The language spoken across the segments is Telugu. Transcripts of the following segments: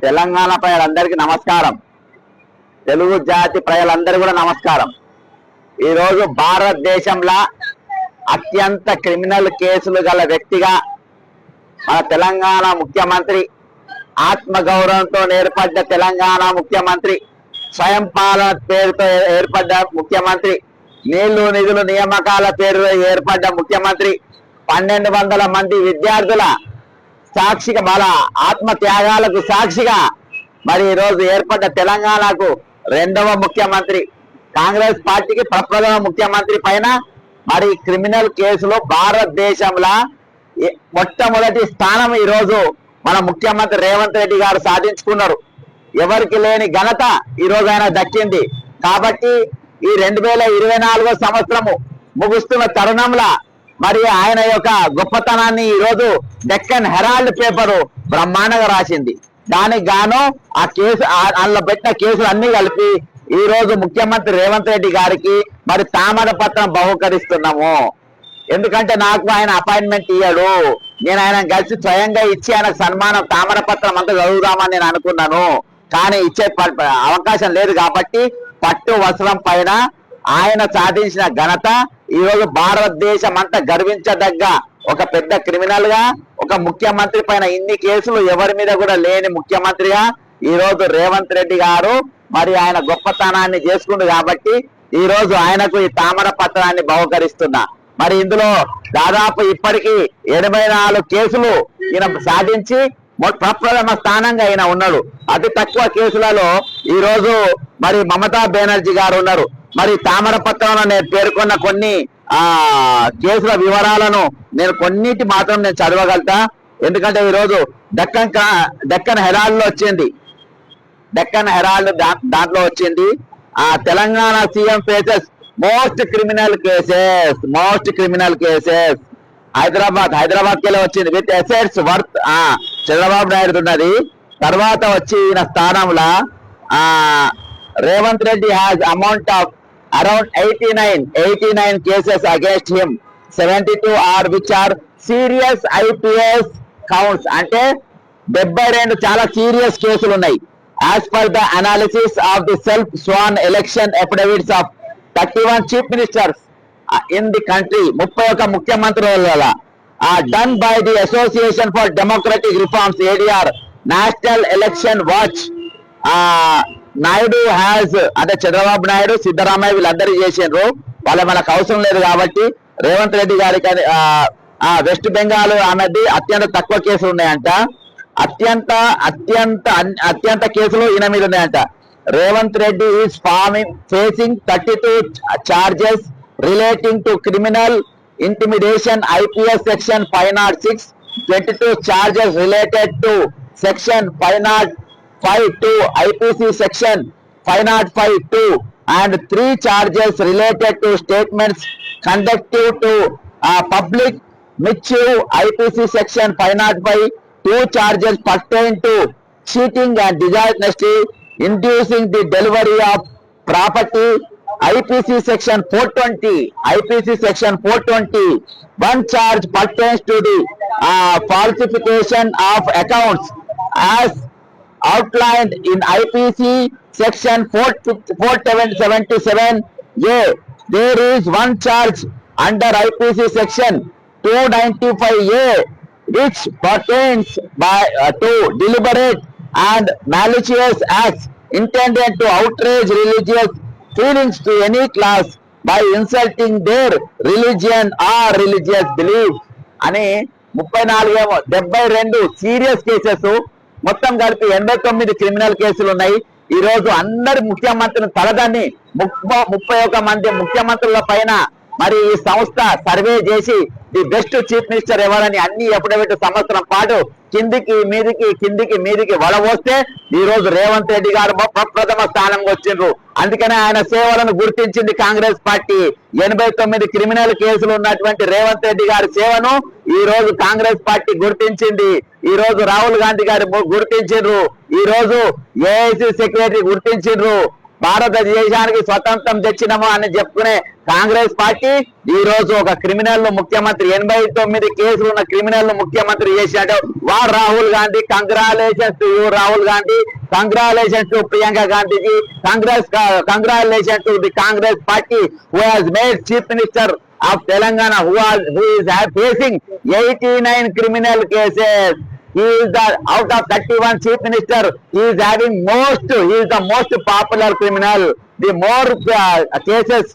తెలంగాణ ప్రజలందరికీ నమస్కారం. తెలుగు జాతి ప్రజలందరూ కూడా నమస్కారం. ఈరోజు భారతదేశంలో అత్యంత క్రిమినల్ కేసులు గల వ్యక్తిగా మన తెలంగాణ ముఖ్యమంత్రి, ఆత్మగౌరవంతో ఏర్పడ్డ తెలంగాణ ముఖ్యమంత్రి, స్వయం పాలన పేరుతో ఏర్పడ్డ ముఖ్యమంత్రి, నీళ్లు నిధులు నియామకాల పేరుతో ఏర్పడ్డ ముఖ్యమంత్రి, 1200 మంది విద్యార్థుల సాక్షిగా వాళ్ళ ఆత్మ త్యాగాలకు సాక్షిగా మరి ఈరోజు ఏర్పడ్డ తెలంగాణకు రెండవ ముఖ్యమంత్రి, కాంగ్రెస్ పార్టీకి ప్రప్రథమ ముఖ్యమంత్రి పైన మరి క్రిమినల్ కేసులో భారతదేశంలో మొట్టమొదటి స్థానం ఈరోజు మన ముఖ్యమంత్రి రేవంత్ రెడ్డి గారు సాధించుకున్నారు. ఎవరికి లేని ఘనత ఈరోజు ఆయన దక్కింది. కాబట్టి ఈ 2024 సంవత్సరము ముగుస్తున్న తరుణంలో మరి ఆయన యొక్క గొప్పతనాన్ని ఈరోజు డెక్కన్ హెరాల్డ్ పేపరు బ్రహ్మాండంగా రాసింది. దానికి గాను ఆ కేసు అందులో పెట్టిన కేసులు అన్ని కలిపి ఈ రోజు ముఖ్యమంత్రి రేవంత్ రెడ్డి గారికి మరి తామర పత్రం బహుకరిస్తున్నాము. ఎందుకంటే నాకు ఆయన అపాయింట్మెంట్ ఇయ్యాడు, నేను ఆయన కలిసి స్వయంగా ఇచ్చి ఆయనకు సన్మానం తామర పత్రం అంతా చదువుదామని నేను అనుకున్నాను. కానీ ఇచ్చే అవకాశం లేదు. కాబట్టి పట్టు వస్త్రం పైన ఆయన సాధించిన ఘనత ఈరోజు భారతదేశం అంతా గర్వించదగ్గ ఒక పెద్ద క్రిమినల్ గా, ఒక ముఖ్యమంత్రి పైన ఇన్ని కేసులు ఎవరి మీద కూడా లేని ముఖ్యమంత్రిగా ఈరోజు రేవంత్ రెడ్డి గారు మరి ఆయన గొప్పతనాన్ని చేసుకుండు. కాబట్టి ఈ రోజు ఆయనకు ఈ తామర పత్రాన్ని బహుకరిస్తున్నా. మరి ఇందులో దాదాపు ఇప్పటికీ 84 కేసులు ఈయన సాధించి ప్రప్రథమ స్థానంగా ఈయన ఉన్నాడు. అతి తక్కువ కేసులలో ఈ రోజు మరి మమతా బెనర్జీ గారు ఉన్నారు. మరి తామర పత్రంలో నేను పేర్కొన్న కొన్ని కేసుల వివరాలను నేను కొన్నిటి మాత్రం నేను చదవగలుగుతా. ఎందుకంటే ఈరోజు డెక్కన్ హెరాల్డ్ లో వచ్చింది, డెక్కన్ హెరాల్డ్ దాంట్లో వచ్చింది Telangana CM faces most criminal cases Hyderabad కెళ్ళి వచ్చింది with assets worth Chandrababu Naidu ఉన్నది. తర్వాత వచ్చి ఈయన స్థానంలో Revanth Reddy has amount of around 89 cases against him. 72 are which are serious IPS counts. అంటే 72 చాలా సీరియస్ కేసులు ఉన్నాయి. As per the analysis of the self-sworn election affidavits of 31 chief ministers in the country, 31 ముఖ్యమంత్రుల done by the Association for Democratic Reforms ADR, National Election Watch. Naidu has అంటే చంద్రబాబు నాయుడు, సిద్ధరామయ్య వీళ్ళందరూ చేసిండ్రు. మనకు అవసరం లేదు. కాబట్టి రేవంత్ రెడ్డి గారికి వెస్ట్ బెంగాల్ అన్నది అత్యంత తక్కువ కేసులు ఉన్నాయంట. అత్యంత కేసులు ఈయన మీద ఉన్నాయంట. Revanth Reddy is facing 32 charges relating to criminal intimidation IPS section 506, 22 charges related to section 505(2) IPC section 505(2) and 3 charges related to statements conducive to public mischief IPC section 505, 2 charges pertain to cheating and dishonesty inducing the delivery of property IPC section 420, 1 charge pertains to the falsification of accounts as outlined in IPC section 477A. There is 1 charge under IPC section 295A which pertains to deliberate and malicious acts intended to outrage religious feelings to any class by insulting their religion or religious belief. అని 72 సీరియస్ కేసెస్ మొత్తం కలిపి 89 క్రిమినల్ కేసులు ఉన్నాయి. ఈ రోజు అందరి ముఖ్యమంత్రులు తలదాన్ని 31 మంది ముఖ్యమంత్రుల పైన మరి ఈ సంస్థ సర్వే చేసి ది బెస్ట్ చీఫ్ మినిస్టర్ ఎవరని అన్ని ఎప్పుడైతే సంవత్సరం పాటు కిందికి మీదికి వడవస్తే ఈ రోజు రేవంత్ రెడ్డి గారు ప్రప్రథమ స్థానంకి వచ్చిండ్రు. అందుకనే ఆయన సేవలను గుర్తించింది కాంగ్రెస్ పార్టీ. 89 క్రిమినల్ కేసులు ఉన్నటువంటి రేవంత్ రెడ్డి గారి సేవను ఈ రోజు కాంగ్రెస్ పార్టీ గుర్తించింది. ఈ రోజు రాహుల్ గాంధీ గారు గుర్తించిండ్రు. ఈ రోజు ఏఐసి సెక్రటరీ గుర్తించిండ్రు. భారతదేశానికి స్వతంత్రం తెచ్చినము అని చెప్పుకునే కాంగ్రెస్ పార్టీ ఈ రోజు ఒక క్రిమినల్ ముఖ్యమంత్రి 89 కేసులు ఉన్న క్రిమినల్ ముఖ్యమంత్రి చేసినట్టు వారు Rahul Gandhi. Congratulations to you Rahul Gandhi, congratulations to Priyanka Gandhiji, congratulations to the Congress party who has made chief minister of Telangana who is facing 89 criminal cases. He is the out of 31 chief minister. He is having he is the most popular criminal. The more cases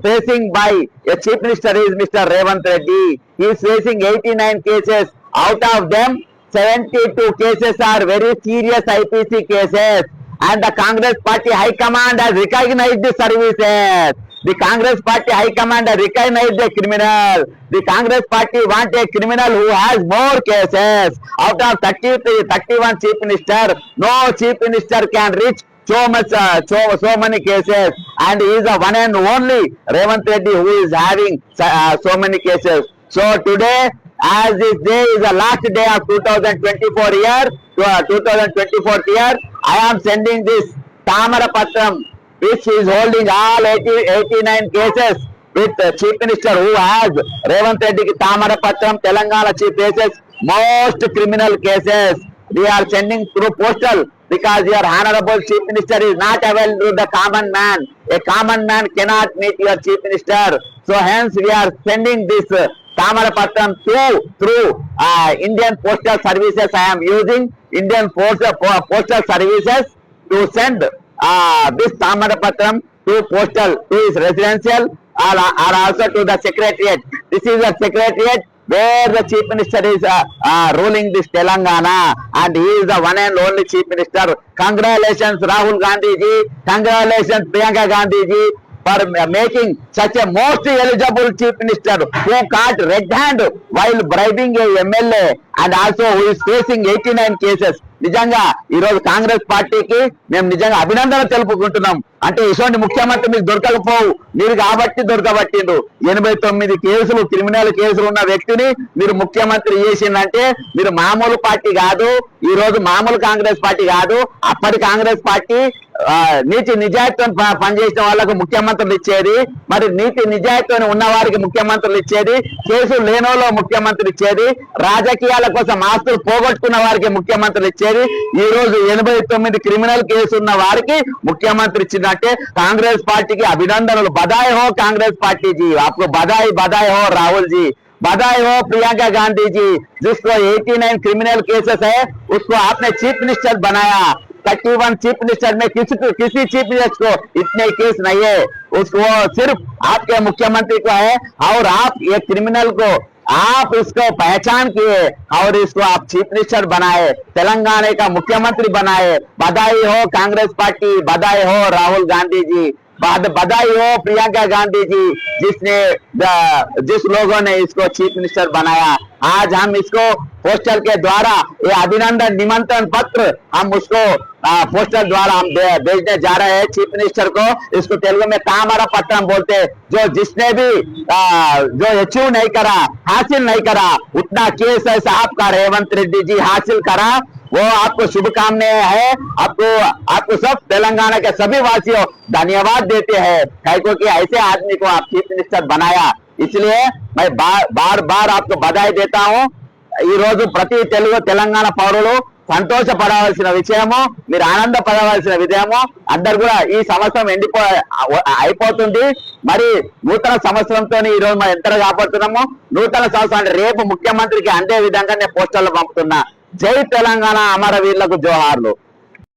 facing by a chief minister is Mr. Revanth Reddy. He is facing 89 cases. Out of them, 72 cases are very serious IPC cases. And the Congress Party High Command has recognized the services. The Congress Party High Command has recognized the criminal. The Congress Party wants a criminal who has more cases. Out of 31 chief minister, no chief minister can reach so many cases. And he is the one and only Revanth Reddy who is having so many cases. So today, as this day is the last day of 2024 year, I am sending this Tamara Patram, which is holding all 89 cases with Chief Minister who has Revanth Reddy Tamara Patram, Telangana Chief cases, most criminal cases. We are sending through postal because your Honorable Chief Minister is not available to the common man. A common man cannot meet your Chief Minister. So hence we are sending this Tamara Patram through Indian Postal Services. I am using Indian Postal Services to send this Tamara Patram to postal, to his residential or also to the secretariat. This is the secretariat where the Chief Minister is ruling this Telangana, and he is the one and only Chief Minister. Congratulations Rahul Gandhi ji, congratulations Priyanka Gandhi ji for making such a most eligible Chief Minister who caught red hand while bribing a MLA and also who is facing 89 cases. నిజంగా ఈ రోజు కాంగ్రెస్ పార్టీకి మేము నిజంగా అభినందనలు తెలుపుకుంటున్నాం. అంటే ఇటువంటి ముఖ్యమంత్రి మీకు దొరకకపోవు, మీరు కాబట్టి దొరకబట్టిండ్రు. 89 కేసులు క్రిమినల్ కేసులు ఉన్న వ్యక్తిని మీరు ముఖ్యమంత్రి చేసిందంటే మీరు మామూలు పార్టీ కాదు. ఈ రోజు మామూలు కాంగ్రెస్ పార్టీ కాదు, అప్పటి కాంగ్రెస్ పార్టీ నీతి నిజాయితీతో పనిచేసిన వాళ్ళకు ముఖ్యమంత్రులు ఇచ్చేది, మరి నీతి నిజాయితీతో ఉన్న వారికి ముఖ్యమంత్రులు ఇచ్చేది, కేసులు లేనోలో ముఖ్యమంత్రి ఇచ్చేది, రాజకీయాల కోసం ఆస్తులు పోగొట్టుకున్న వారికి ముఖ్యమంత్రులు ఇచ్చేది. ఈ రోజు 89 క్రిమినల్ కేసు ఉన్న వారికి ముఖ్యమంత్రి ఇచ్చినట్టే కాంగ్రెస్ పార్టీకి అభినందనలు. बधाई हो कांग्रेस पार्टी जी, आपको बधाई हो राहुल जी, बधाई हो प्रियंका गांधी जी, जिसको 89 क्रिमिनल केसेस है उसको आपने चीफ मिनिस्टर बनाया. 31 चीफ मिनिस्टर में किसी चीफ मिनिस्टर को इतने केस नहीं है, उसको सिर्फ आपके मुख्यमंत्री को है. और आप ये क्रिमिनल को आप इसको पहचान किए और इसको आप चीफ मिनिस्टर बनाए, तेलंगाना का मुख्यमंत्री बनाए. बधाई हो कांग्रेस पार्टी, बधाई हो राहुल गांधी जी, बधाई हो प्रियंका गांधी जी, जिस लोगों ने इसको चीफ मिनिस्टर बनाया. आज हम इसको पोस्टल के द्वारा ये अभिनंदन निमंत्रण पत्र हम उसको पोस्टल द्वारा हम भेजने जा रहे हैं चीफ मिनिस्टर को. इसको तेलुगु में तामरा पत्रम बोलते. जो जिसने भी जो अचीव नहीं करा, हासिल नहीं करा, उतना केस है साहब का रेवंत रेड्डी जी हासिल करा. वो आपको शुभकामनाएं है. आपको सब तेलंगाना के सभी वासियों धन्यवाद देते हैं कि ऐसे आदमी को आप चीफ मिनिस्टर बनाया. इसलिए मैं बार बार आपको बधाई देता हूँ. ఈ రోజు ప్రతి తెలంగాణ పౌరులు సంతోషపడవలసిన విషయము, మీరు ఆనందపడవలసిన విషయము. అందరు కూడా ఈ సంవత్సరం అయిపోతుంది. మరి నూతన సంవత్సరంతో ఈ రోజు మనం ఎంటర్ కాబోతున్నాము. నూతన సంవత్సరం అంటే రేపు ముఖ్యమంత్రికి అందే విధంగా నేను పోస్టర్లు పంపుతున్నా. జై తెలంగాణ, అమరవీరులకు జోహార్లు.